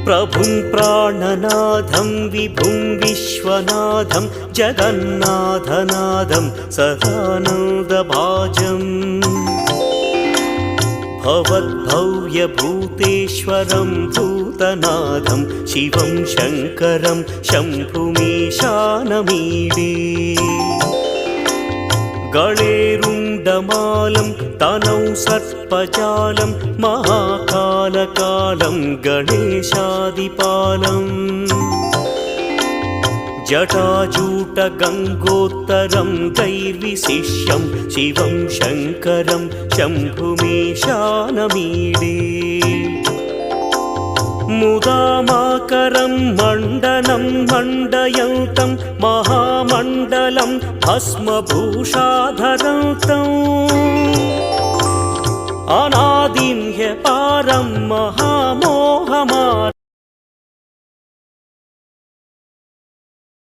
प्रभुं प्राणनाथं विभुं विश्वनाथं जगन्नाथनाथं सदानन्दभाजम् भवद्भव्यभूतेश्वरं भूतनाथं शिवं शङ्करं शम्भुमीशानमीडे गणेरुण्डमालं तनौ सर्पजालं महाकालकालं गणेशादिपालम् जटाजूटगङ्गोत्तरं दैर्विशिष्यं शिवं शङ्करं शम्भुमीशानमीडे मुदामाकरं मण्डनं मण्डयन्तं महामण्डलं भस्मभूषाधरन्तम् अनादिं ह्यपारं महामोहमारं